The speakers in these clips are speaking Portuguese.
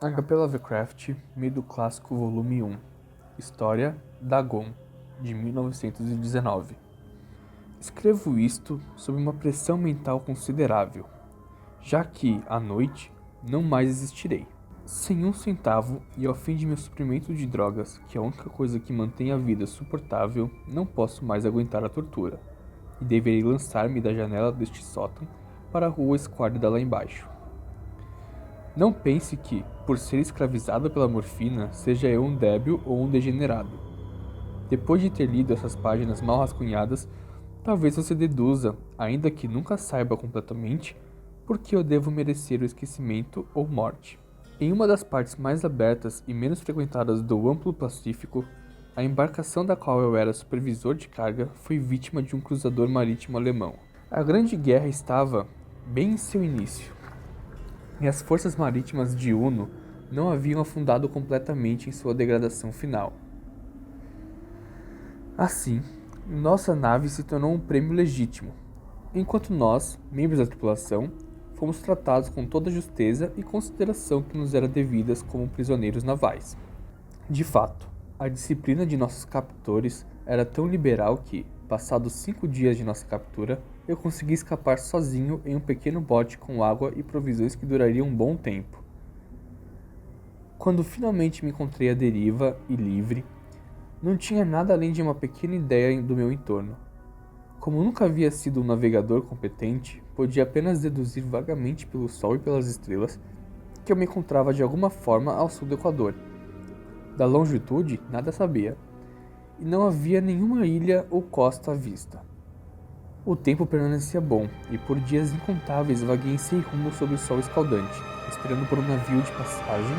H.P. Lovecraft, Mito Clássico Volume 1. História Dagon, de 1919. Escrevo isto sob uma pressão mental considerável, já que, à noite, não mais existirei. Sem um centavo e ao fim de meu suprimento de drogas, que é a única coisa que mantém a vida suportável, não posso mais aguentar a tortura, e deverei lançar-me da janela deste sótão para a rua esquádrida lá embaixo. Não pense que, por ser escravizado pela morfina, seja eu um débil ou um degenerado. Depois de ter lido essas páginas mal rascunhadas, talvez você deduza, ainda que nunca saiba completamente, por que eu devo merecer o esquecimento ou morte. Em uma das partes mais abertas e menos frequentadas do amplo Pacífico, a embarcação da qual eu era supervisor de carga foi vítima de um cruzador marítimo alemão. A Grande Guerra estava bem em seu início, e as forças marítimas de Uno não haviam afundado completamente em sua degradação final. Assim, nossa nave se tornou um prêmio legítimo, enquanto nós, membros da tripulação, fomos tratados com toda a justeza e consideração que nos era devidas como prisioneiros navais. De fato, a disciplina de nossos captores era tão liberal que, passados 5 dias de nossa captura, eu consegui escapar sozinho em um pequeno bote com água e provisões que durariam um bom tempo. Quando finalmente me encontrei à deriva e livre, não tinha nada além de uma pequena ideia do meu entorno. Como nunca havia sido um navegador competente, podia apenas deduzir vagamente pelo sol e pelas estrelas que eu me encontrava de alguma forma ao sul do Equador. Da longitude, nada sabia, e não havia nenhuma ilha ou costa à vista. O tempo permanecia bom, e por dias incontáveis vaguei sem rumo sob o sol escaldante, esperando por um navio de passagem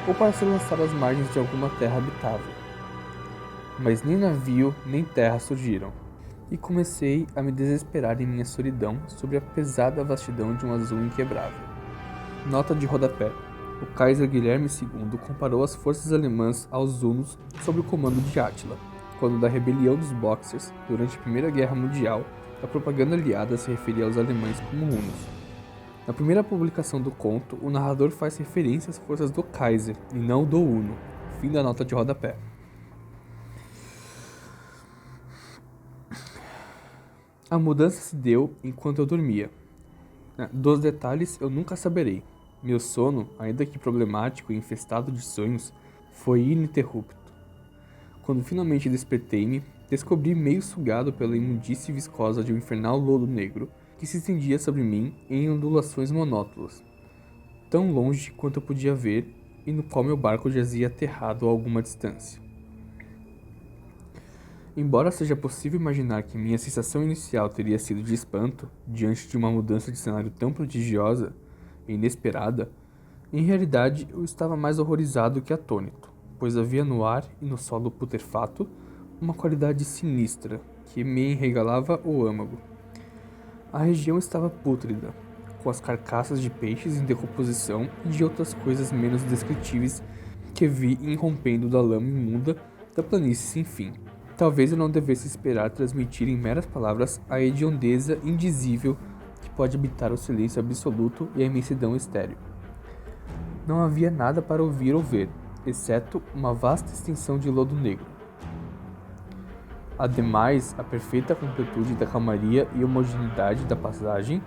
ou para ser lançado às margens de alguma terra habitável. Mas nem navio nem terra surgiram, e comecei a me desesperar em minha solidão sobre a pesada vastidão de um azul inquebrável. Nota de rodapé. O Kaiser Guilherme II comparou as forças alemãs aos hunos sob o comando de Átila, quando da rebelião dos Boxers, durante a Primeira Guerra Mundial, a propaganda aliada se referia aos alemães como hunos. Na primeira publicação do conto, o narrador faz referência às forças do Kaiser e não do Uno. Fim da nota de rodapé. A mudança se deu enquanto eu dormia. Dos detalhes eu nunca saberei. Meu sono, ainda que problemático e infestado de sonhos, foi ininterrupto. Quando finalmente despertei-me, descobri meio sugado pela imundície viscosa de um infernal lodo negro que se estendia sobre mim em ondulações monótonas, tão longe quanto eu podia ver e no qual meu barco jazia aterrado a alguma distância. Embora seja possível imaginar que minha sensação inicial teria sido de espanto diante de uma mudança de cenário tão prodigiosa e inesperada, em realidade eu estava mais horrorizado que atônito, pois havia no ar e no solo putrefato uma qualidade sinistra que me enregalava o âmago. A região estava pútrida, com as carcaças de peixes em decomposição e de outras coisas menos descritíveis que vi irrompendo da lama imunda da planície sem fim. Talvez eu não devesse esperar transmitir em meras palavras a hediondeza indizível que pode habitar o silêncio absoluto e a imensidão estéril. Não havia nada para ouvir ou ver, exceto uma vasta extensão de lodo negro. Ademais, a perfeita completude da calmaria e homogeneidade da paisagem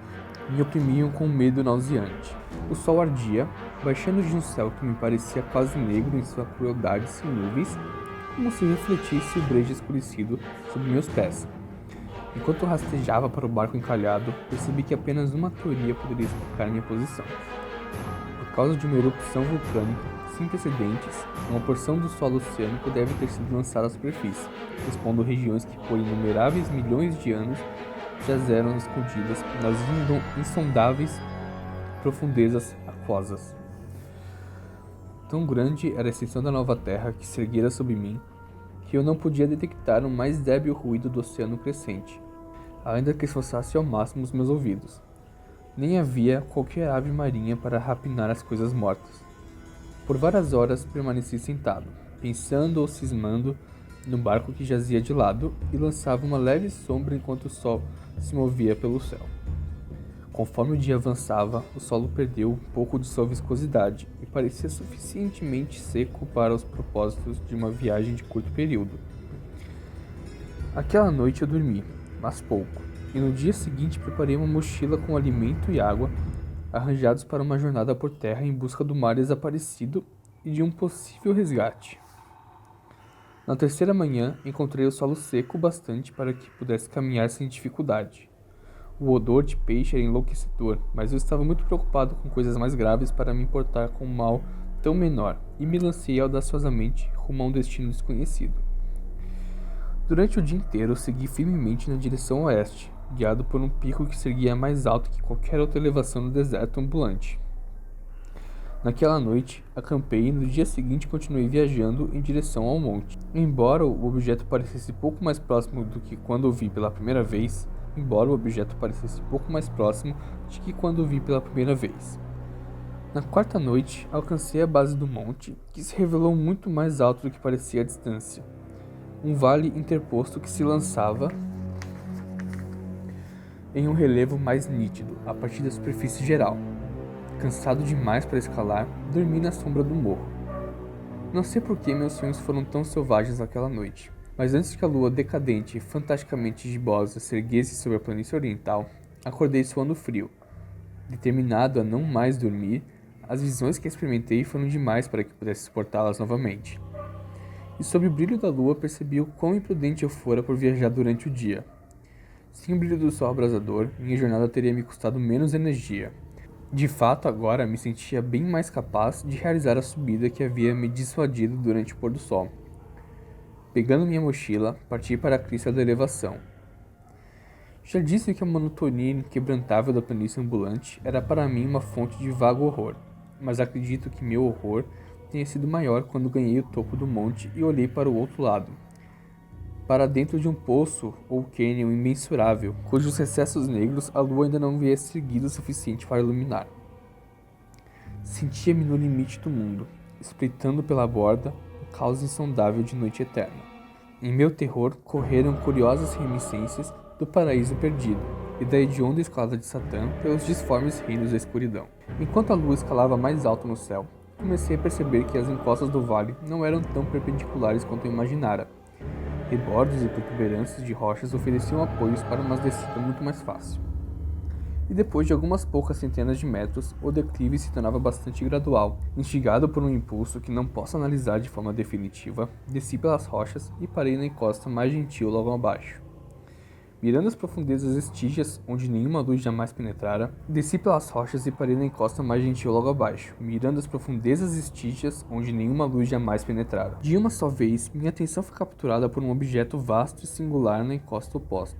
me oprimiam com um medo nauseante. O sol ardia, baixando de um céu que me parecia quase negro em sua crueldade sem nuvens, como se refletisse o brejo escurecido sob meus pés. Enquanto rastejava para o barco encalhado, percebi que apenas uma teoria poderia explicar minha posição. Por causa de uma erupção vulcânica sem precedentes, uma porção do solo oceânico deve ter sido lançada à superfície, expondo regiões que por inumeráveis milhões de anos jazeram escondidas nas insondáveis profundezas aquosas. Tão grande era a extensão da nova terra que se erguera sobre mim, que eu não podia detectar o mais débil ruído do oceano crescente, ainda que esforçasse ao máximo os meus ouvidos. Nem havia qualquer ave marinha para rapinar as coisas mortas. Por várias horas permaneci sentado, pensando ou cismando no barco que jazia de lado e lançava uma leve sombra enquanto o sol se movia pelo céu. Conforme o dia avançava, o solo perdeu um pouco de sua viscosidade e parecia suficientemente seco para os propósitos de uma viagem de curto período. Aquela noite eu dormi, mas pouco, e no dia seguinte preparei uma mochila com alimento e água, arranjados para uma jornada por terra em busca do mar desaparecido e de um possível resgate. Na terceira manhã, encontrei o solo seco bastante para que pudesse caminhar sem dificuldade. O odor de peixe era enlouquecedor, mas eu estava muito preocupado com coisas mais graves para me importar com um mal tão menor, e me lancei audaciosamente rumo a um destino desconhecido. Durante o dia inteiro, segui firmemente na direção oeste, guiado por um pico que se erguia mais alto que qualquer outra elevação no deserto ambulante. Naquela noite, acampei e no dia seguinte continuei viajando em direção ao monte. Embora o objeto parecesse pouco mais próximo do que quando o vi pela primeira vez, Na quarta noite, alcancei a base do monte, que se revelou muito mais alto do que parecia à distância. Um vale interposto que se lançava em um relevo mais nítido, a partir da superfície geral. Cansado demais para escalar, dormi na sombra do morro. Não sei por que meus sonhos foram tão selvagens naquela noite, mas antes que a lua decadente e fantasticamente gibosa se erguesse sobre a planície oriental, acordei suando frio. Determinado a não mais dormir, as visões que experimentei foram demais para que pudesse suportá-las novamente. E sob o brilho da lua percebi o quão imprudente eu fora por viajar durante o dia. Sem o brilho do sol abrasador, minha jornada teria me custado menos energia. De fato, agora me sentia bem mais capaz de realizar a subida que havia me dissuadido durante o pôr do sol. Pegando minha mochila, parti para a crista da elevação. Já disse que a monotonia inquebrantável da planície ambulante era para mim uma fonte de vago horror, mas acredito que meu horror tenha sido maior quando ganhei o topo do monte e olhei para o outro lado, para dentro de um poço ou cânion imensurável, cujos recessos negros a lua ainda não viesse erguida o suficiente para iluminar. Sentia-me no limite do mundo, espreitando pela borda o caos insondável de noite eterna. Em meu terror correram curiosas reminiscências do paraíso perdido e da hedionda escalada de Satã pelos disformes reinos da escuridão. Enquanto a lua escalava mais alto no céu, comecei a perceber que as encostas do vale não eram tão perpendiculares quanto eu imaginara. Rebordos e protuberâncias de rochas ofereciam apoios para uma descida muito mais fácil. E depois de algumas poucas centenas de metros, o declive se tornava bastante gradual. Instigado por um impulso que não posso analisar de forma definitiva, desci pelas rochas e parei na encosta mais gentil logo abaixo. Mirando as profundezas estígias, onde nenhuma luz jamais penetrara, desci pelas rochas e parei na encosta mais gentil logo abaixo, mirando as profundezas estígias, onde nenhuma luz jamais penetrara. De uma só vez, minha atenção foi capturada por um objeto vasto e singular na encosta oposta,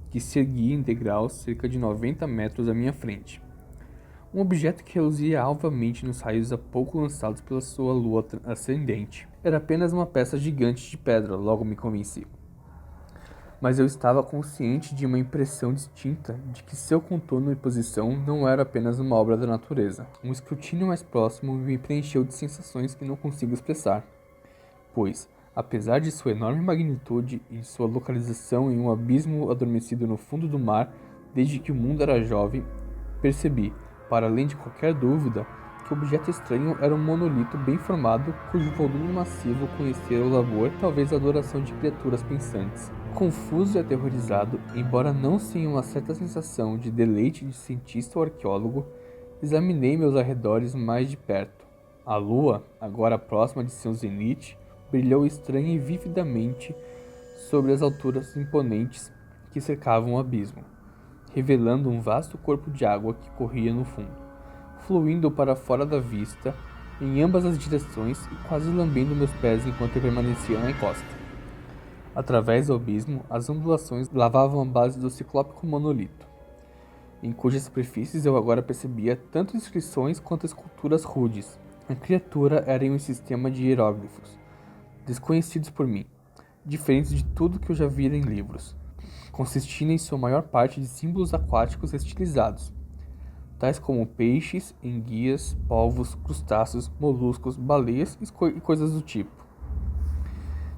que se erguia em degraus cerca de 90 metros à minha frente. Um objeto que reluzia alvamente nos raios há pouco lançados pela sua lua ascendente. Era apenas uma peça gigante de pedra, logo me convenci. Mas eu estava consciente de uma impressão distinta de que seu contorno e posição não era apenas uma obra da natureza. Um escrutínio mais próximo me preencheu de sensações que não consigo expressar, pois, apesar de sua enorme magnitude e de sua localização em um abismo adormecido no fundo do mar desde que o mundo era jovem, percebi, para além de qualquer dúvida, que o objeto estranho era um monolito bem formado cujo volume massivo conhecera o labor, talvez a adoração de criaturas pensantes. Confuso e aterrorizado, embora não sem uma certa sensação de deleite de cientista ou arqueólogo, examinei meus arredores mais de perto. A lua, agora próxima de seu zenite, brilhou estranha e vividamente sobre as alturas imponentes que cercavam o abismo, revelando um vasto corpo de água que corria no fundo, fluindo para fora da vista em ambas as direções e quase lambendo meus pés enquanto eu permanecia na encosta. Através do abismo, as ondulações lavavam a base do ciclópico monolito, em cujas superfícies eu agora percebia tanto inscrições quanto esculturas rudes. A criatura era em um sistema de hieróglifos, desconhecidos por mim, diferentes de tudo que eu já vira em livros, consistindo em sua maior parte de símbolos aquáticos estilizados, tais como peixes, enguias, polvos, crustáceos, moluscos, baleias e coisas do tipo.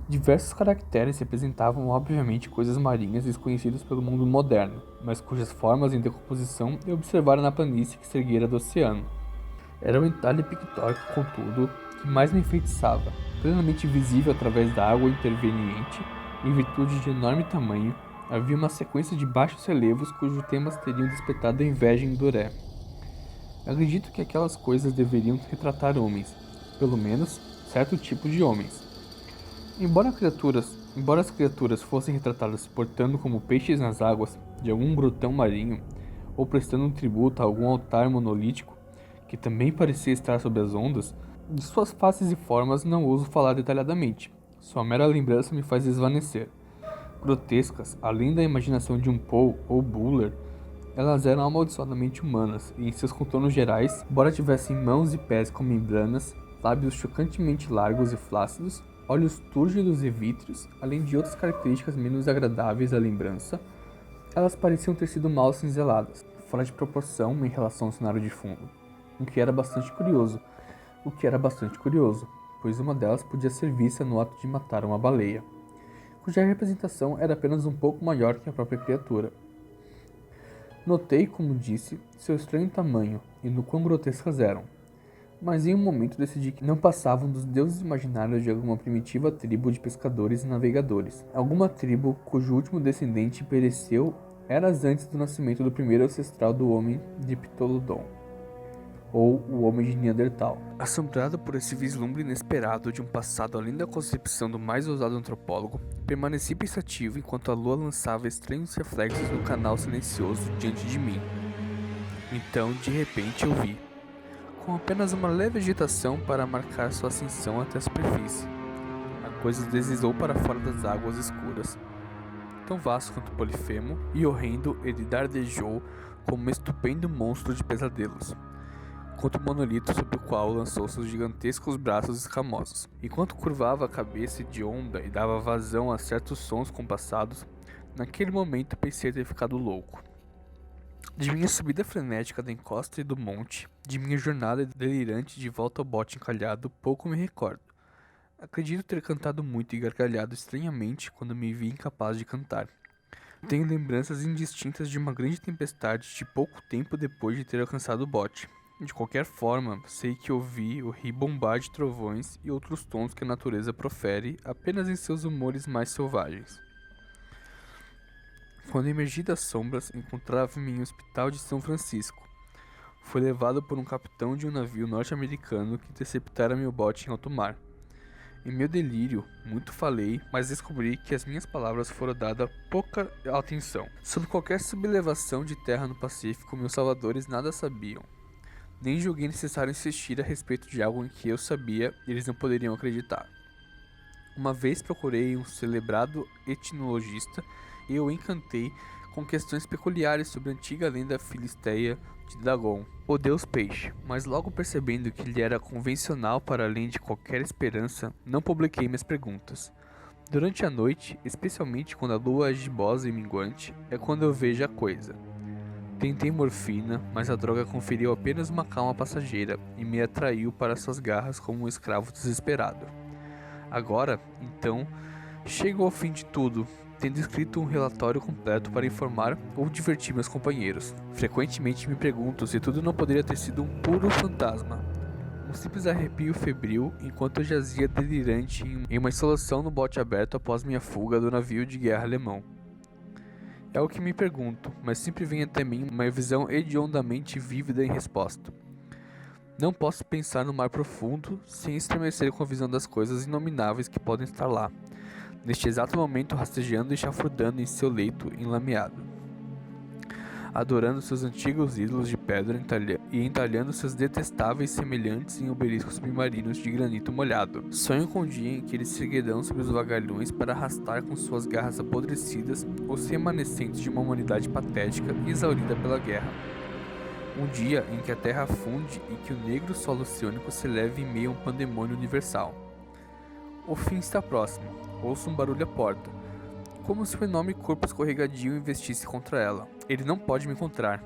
Diversos caracteres representavam obviamente coisas marinhas desconhecidas pelo mundo moderno, mas cujas formas em decomposição eu observara na planície que se erguera do oceano. Era um entalhe pictórico, contudo, que mais me enfeitiçava, plenamente visível através da água interveniente, em virtude de enorme tamanho, havia uma sequência de baixos relevos cujos temas teriam despertado a inveja em Doré. Acredito que aquelas coisas deveriam retratar homens, pelo menos certo tipo de homens. Embora as criaturas fossem retratadas portando como peixes nas águas de algum grotão marinho, ou prestando um tributo a algum altar monolítico, que também parecia estar sob as ondas, de suas faces e formas não ouso falar detalhadamente. Sua mera lembrança me faz desvanecer. Grotescas, além da imaginação de um Poe ou Buller, elas eram amaldiçoadamente humanas, e em seus contornos gerais, embora tivessem mãos e pés com membranas, lábios chocantemente largos e flácidos, olhos túrgidos e vítreos, além de outras características menos agradáveis à lembrança, elas pareciam ter sido mal cinzeladas, fora de proporção em relação ao cenário de fundo, o que era bastante curioso, pois uma delas podia ser vista no ato de matar uma baleia, cuja representação era apenas um pouco maior que a própria criatura. Notei, como disse, seu estranho tamanho e no quão grotescas eram, mas em um momento decidi que não passavam dos deuses imaginários de alguma primitiva tribo de pescadores e navegadores, alguma tribo cujo último descendente pereceu eras antes do nascimento do primeiro ancestral do homem de Ptolodon, ou o homem de Neandertal. Assombrado por esse vislumbre inesperado de um passado além da concepção do mais ousado antropólogo, permaneci pensativo enquanto a lua lançava estranhos reflexos no canal silencioso diante de mim. Então, de repente, eu vi, com apenas uma leve agitação para marcar sua ascensão até a superfície, a coisa deslizou para fora das águas escuras. Tão vasto quanto Polifemo, e horrendo ele dardejou como um estupendo monstro de pesadelos, contra o monolito sobre o qual lançou seus gigantescos braços escamosos. Enquanto curvava a cabeça hedionda e dava vazão a certos sons compassados, naquele momento pensei ter ficado louco. De minha subida frenética da encosta e do monte, de minha jornada delirante de volta ao bote encalhado, pouco me recordo. Acredito ter cantado muito e gargalhado estranhamente quando me vi incapaz de cantar. Tenho lembranças indistintas de uma grande tempestade de pouco tempo depois de ter alcançado o bote. De qualquer forma, sei que ouvi o ribombar de trovões e outros tons que a natureza profere apenas em seus humores mais selvagens. Quando emergi das sombras, encontrava-me em um hospital de São Francisco. Fui levado por um capitão de um navio norte-americano que interceptara meu bote em alto mar. Em meu delírio, muito falei, mas descobri que as minhas palavras foram dadas pouca atenção. Sobre qualquer sublevação de terra no Pacífico, meus salvadores nada sabiam. Nem julguei necessário insistir a respeito de algo em que eu sabia e eles não poderiam acreditar. Uma vez procurei um celebrado etnologista e o encantei com questões peculiares sobre a antiga lenda filisteia de Dagon, o deus peixe, mas logo percebendo que ele era convencional para além de qualquer esperança, não publiquei minhas perguntas. Durante a noite, especialmente quando a lua é gibosa e minguante, é quando eu vejo a coisa. Tentei morfina, mas a droga conferiu apenas uma calma passageira e me atraiu para suas garras como um escravo desesperado. Agora, então, chego ao fim de tudo, tendo escrito um relatório completo para informar ou divertir meus companheiros. Frequentemente me pergunto se tudo não poderia ter sido um puro fantasma. Um simples arrepio febril enquanto eu jazia delirante em uma insolação no bote aberto após minha fuga do navio de guerra alemão. É o que me pergunto, mas sempre vem até mim uma visão hediondamente vívida em resposta. Não posso pensar no mar profundo sem estremecer com a visão das coisas inomináveis que podem estar lá, neste exato momento rastejando e chafurdando em seu leito enlameado, adorando seus antigos ídolos de pedra e entalhando seus detestáveis semelhantes em obeliscos submarinos de granito molhado. Sonho com o dia em que eles se erguerão sobre os vagalhões para arrastar com suas garras apodrecidas os remanescentes de uma humanidade patética e exaurida pela guerra. Um dia em que a terra afunde e que o negro solo oceânico se eleve em meio a um pandemônio universal. O fim está próximo. Ouço um barulho à porta, como se um enorme corpo escorregadio investisse contra ela. Ele não pode me encontrar.